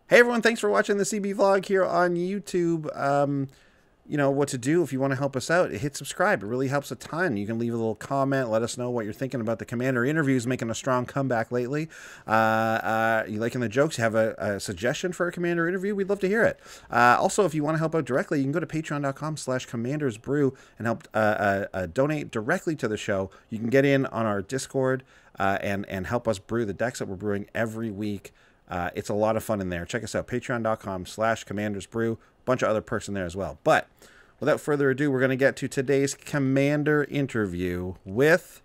Hey everyone, thanks for watching the CB vlog here on YouTube. You know what to do if you want to help us out. Hit subscribe. It really helps a ton. You can leave a little comment. Let us know what you're thinking about the Commander interviews, making a strong comeback lately. You liking the jokes? You have a suggestion for a Commander interview? We'd love to hear it. Also, if you want to help out directly, you can go to patreon.com/commandersbrew and help donate directly to the show. You can get in on our Discord and help us brew the decks that we're brewing every week. It's a lot of fun in there. Check us out, patreon.com/commandersbrew. Bunch of other perks in there as well. But without further ado, we're going to get to today's Commander interview with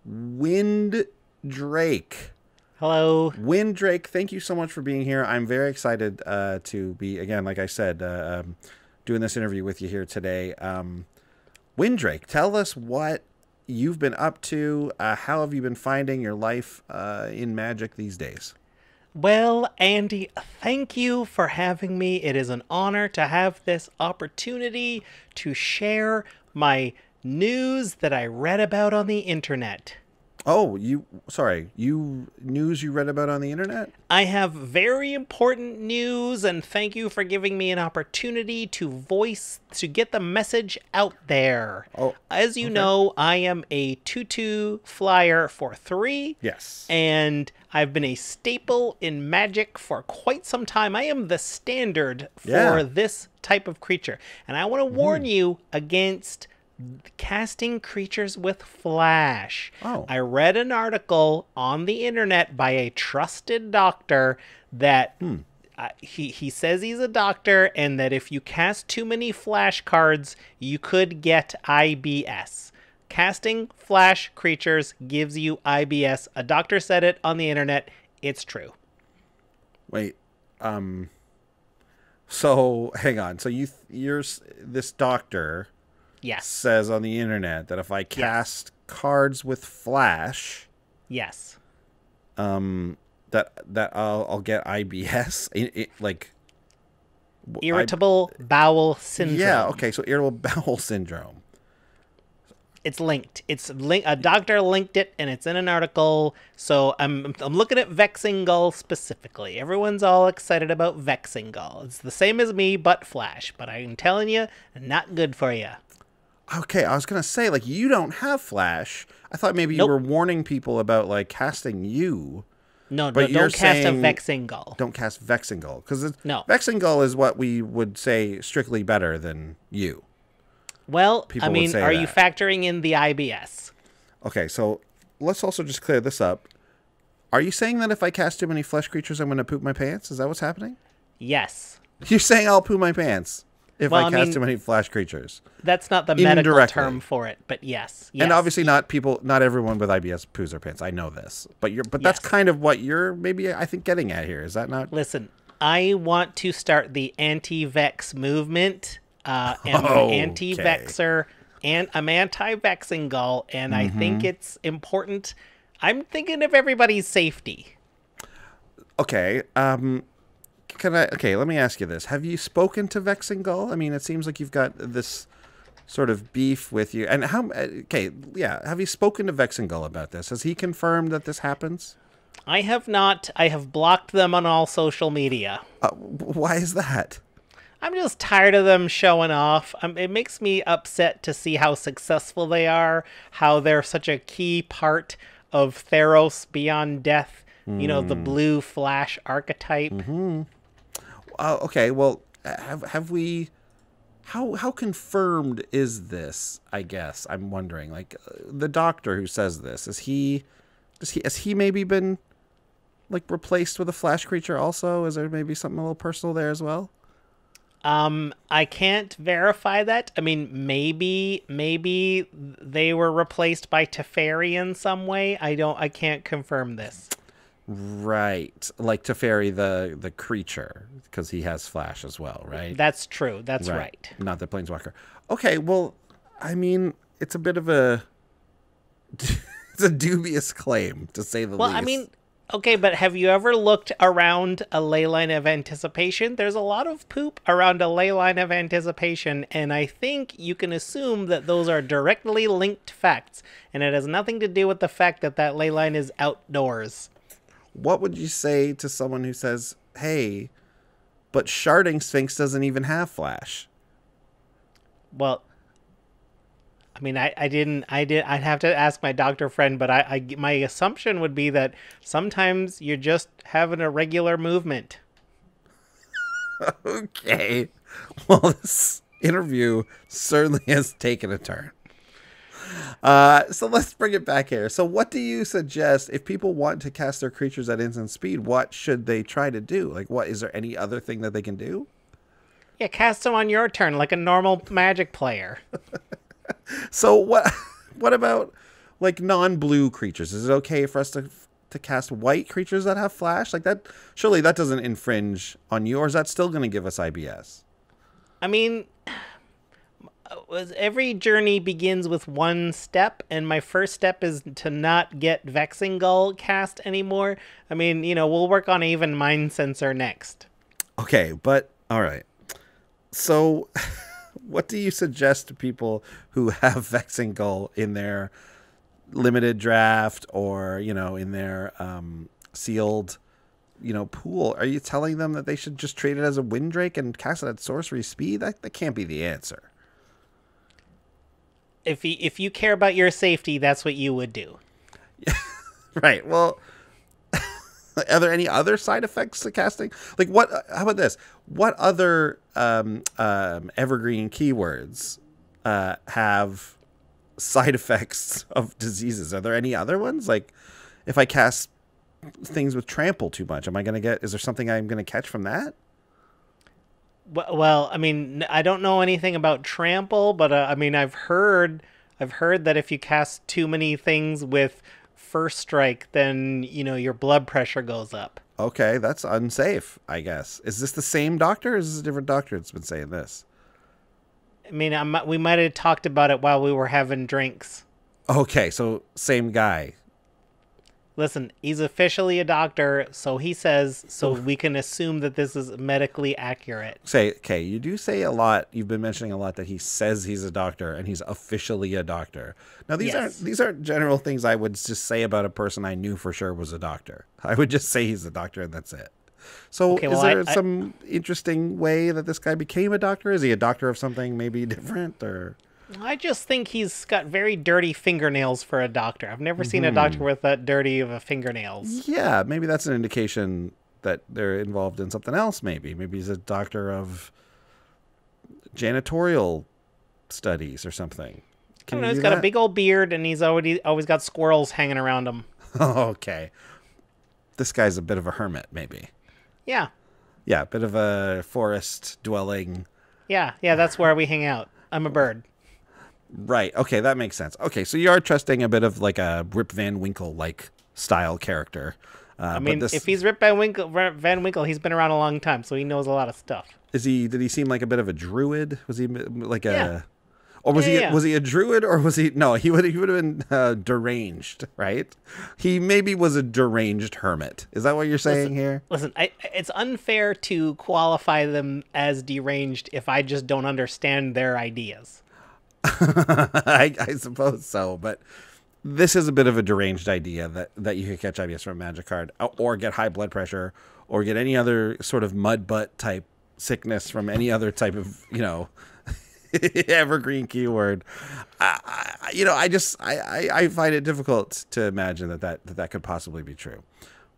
Wind Drake. Hello. Wind Drake, thank you so much for being here. I'm very excited to be, again, like I said, doing this interview with you here today. Wind Drake, tell us what you've been up to. How have you been finding your life in Magic these days? Well, Andy, thank you for having me. It is an honor to have this opportunity to share my news that I read about on the internet. Oh, news you read about on the internet? I have very important news, and thank you for giving me an opportunity to get the message out there. Oh, as you know, I am a 2/2 flyer for 3. Yes. And I've been a staple in Magic for quite some time. I am the standard for this type of creature. And I want to warn you against casting creatures with flash. Oh. I read an article on the internet by a trusted doctor that he says he's a doctor, and that if you cast too many flash cards, you could get IBS. Casting flash creatures gives you IBS. A doctor said it on the internet. It's true. Wait, so hang on. So you're this doctor says on the internet that if I cast cards with flash, that I'll get IBS, like irritable bowel syndrome. Yeah, okay, so irritable bowel syndrome. It's linked. A doctor linked it, and it's in an article. So I'm looking at Vexing Gull specifically. Everyone's all excited about Vexing Gull. It's the same as me, but flash. But I'm telling you, not good for you. Okay, I was gonna say, like, you don't have flash. I thought maybe you were warning people about, like, casting you. No, don't cast a Vexing Gull. Don't cast Vexing Gull, because Vexing Gull is what we would say strictly better than you. Well, I mean, are you factoring in the IBS? Okay, so let's also just clear this up. Are you saying that if I cast too many flesh creatures, I'm going to poop my pants? Is that what's happening? Yes. You're saying I'll poop my pants if I cast too many flash creatures? That's not the medical term for it, but yes. And obviously not everyone with IBS poos their pants. I know this. But that's kind of what you're maybe, I think, getting at here. Is that not? Listen, I want to start the anti-vex movement. I'm an anti-vexer, and I'm anti-Vexing Gull, and I think it's important. I'm thinking of everybody's safety. Okay. Let me ask you this. Have you spoken to Vexing Gull? I mean, it seems like you've got this sort of beef with you. And have you spoken to Vexing Gull about this? Has he confirmed that this happens? I have not. I have blocked them on all social media. Why is that? I'm just tired of them showing off. It makes me upset to see how successful they are, how they're such a key part of Theros Beyond Death, you know, the blue flash archetype. Okay, well, have we... How confirmed is this, I guess? I'm wondering. Like, the doctor who says this, has he maybe been, like, replaced with a flash creature also? Is there maybe something a little personal there as well? I can't verify that. I mean, maybe they were replaced by Teferi in some way. I can't confirm this. Right. Like Teferi the creature, because he has flash as well, right? That's true. That's right. Not the planeswalker. Okay, well, I mean, it's a bit of a it's a dubious claim, to say the least. Well, I mean, okay, but have you ever looked around a ley line of anticipation? There's a lot of poop around a ley line of anticipation, and I think you can assume that those are directly linked facts, and it has nothing to do with the fact that that ley line is outdoors. what would you say to someone who says, hey, but Sharding Sphinx doesn't even have flash? Well, I mean, I'd have to ask my doctor friend, but my assumption would be that sometimes you're just having a regular movement. Okay. Well, this interview certainly has taken a turn. So let's bring it back here. So what do you suggest if people want to cast their creatures at instant speed? What should they try to do? Like, what is there any other thing that they can do? Yeah, cast them on your turn like a normal Magic player. So what about like non-blue creatures? Is it okay for us to cast white creatures that have flash? Like that, surely that doesn't infringe on you, or is that still going to give us IBS? I mean, every journey begins with one step, and my first step is to not get Vexing Gull cast anymore. I mean, we'll work on even Mind Sensor next. Okay, but all right. So what do you suggest to people who have Vexing Gull in their limited draft or, in their sealed, pool? Are you telling them that they should just treat it as a Windrake and cast it at sorcery speed? That can't be the answer. If you care about your safety, that's what you would do. Right. Well, are there any other side effects to casting? Like what? How about this? What other evergreen keywords have side effects of diseases? Are there any other ones? Like if I cast things with trample too much, is there something I'm going to catch from that? Well, I mean, I don't know anything about trample, but I mean, I've heard that if you cast too many things with first strike, then your blood pressure goes up. Okay, that's unsafe, I guess. Is this the same doctor, or is this a different doctor that's been saying this? I mean, we might have talked about it while we were having drinks. Okay, so same guy. Listen, he's officially a doctor, so he says, so we can assume that this is medically accurate. Okay, you do say a lot. You've been mentioning a lot that he says he's a doctor and he's officially a doctor. Now, these aren't general things I would just say about a person I knew for sure was a doctor. I would just say he's a doctor and that's it. So is there some interesting way that this guy became a doctor? Is he a doctor of something maybe different, or? I just think he's got very dirty fingernails for a doctor. I've never seen a doctor with that dirty of a fingernails. Yeah, maybe that's an indication that they're involved in something else, maybe. Maybe he's a doctor of janitorial studies or something. I don't know, he's got a big old beard, and he's always got squirrels hanging around him. Okay. This guy's a bit of a hermit, maybe. Yeah. Yeah, a bit of a forest dwelling. Yeah, that's where we hang out. I'm a bird. Right. Okay, that makes sense. Okay, so you are trusting a bit of like a Rip Van Winkle-like style character. I mean, if he's Rip Van Winkle, he's been around a long time, so he knows a lot of stuff. Did he seem like a bit of a druid? Was he like Yeah. Or was he a druid, or was he? No, he would have been deranged, right? He maybe was a deranged hermit. Is that what you're saying here? Listen, it's unfair to qualify them as deranged if I just don't understand their ideas. I suppose so, but this is a bit of a deranged idea that you could catch IBS from a magic card, or get high blood pressure, or get any other sort of mud butt type sickness from any other type of evergreen keyword. I find it difficult to imagine that could possibly be true.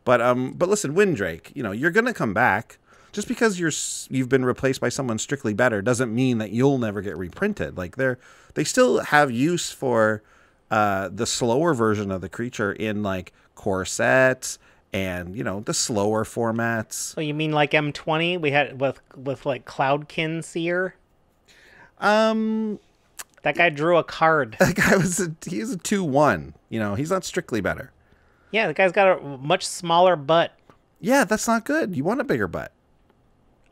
But listen, Windrake, you're gonna come back. Just because you've been replaced by someone strictly better doesn't mean that you'll never get reprinted. Like they still have use for the slower version of the creature in like core sets and the slower formats. So you mean like M20 we had with like Cloudkin Seer? That guy drew a card. That guy he's a 2/1. He's not strictly better. Yeah, the guy's got a much smaller butt. Yeah, that's not good. You want a bigger butt.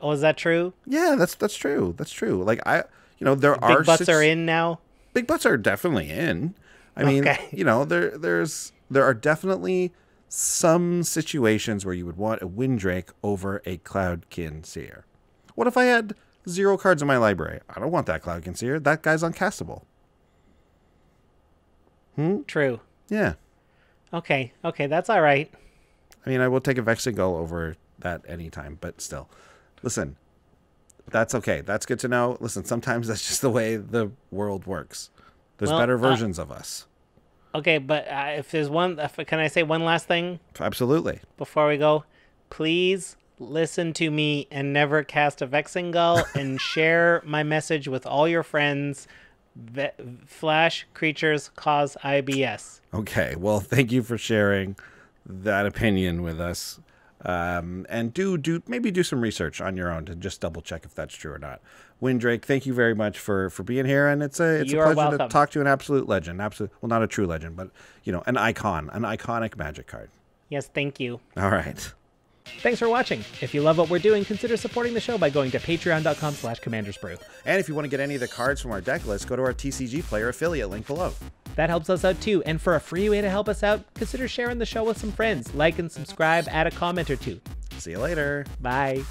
Oh, is that true? Yeah, that's true. That's true. Like there are big butts are in now. Big butts are definitely in. I mean, there are definitely some situations where you would want a Windrake over a Cloudkin Seer. What if I had 0 cards in my library? I don't want that Cloudkin Seer. That guy's uncastable. True. Yeah. Okay, that's all right. I mean, I will take a Vexingal over that anytime, but still. Listen, that's okay. That's good to know. Listen, sometimes that's just the way the world works. There's better versions of us. Okay, but if there's one, can I say one last thing? Absolutely. Before we go, please listen to me and never cast a Vexingal and share my message with all your friends. Flash creatures cause IBS. Okay, well, thank you for sharing that opinion with us. And maybe do some research on your own to just double check if that's true or not. Windrake, thank you very much for being here, and it's a pleasure to talk to an absolute legend. Well, not a true legend, but an icon, an iconic Magic card. Yes, thank you. All right. Thanks for watching. If you love what we're doing, consider supporting the show by going to patreon.com/commandersbrew. And if you want to get any of the cards from our deck list, go to our TCGplayer affiliate link below. That helps us out too, and for a free way to help us out, consider sharing the show with some friends. Like and subscribe, add a comment or two. See you later. Bye.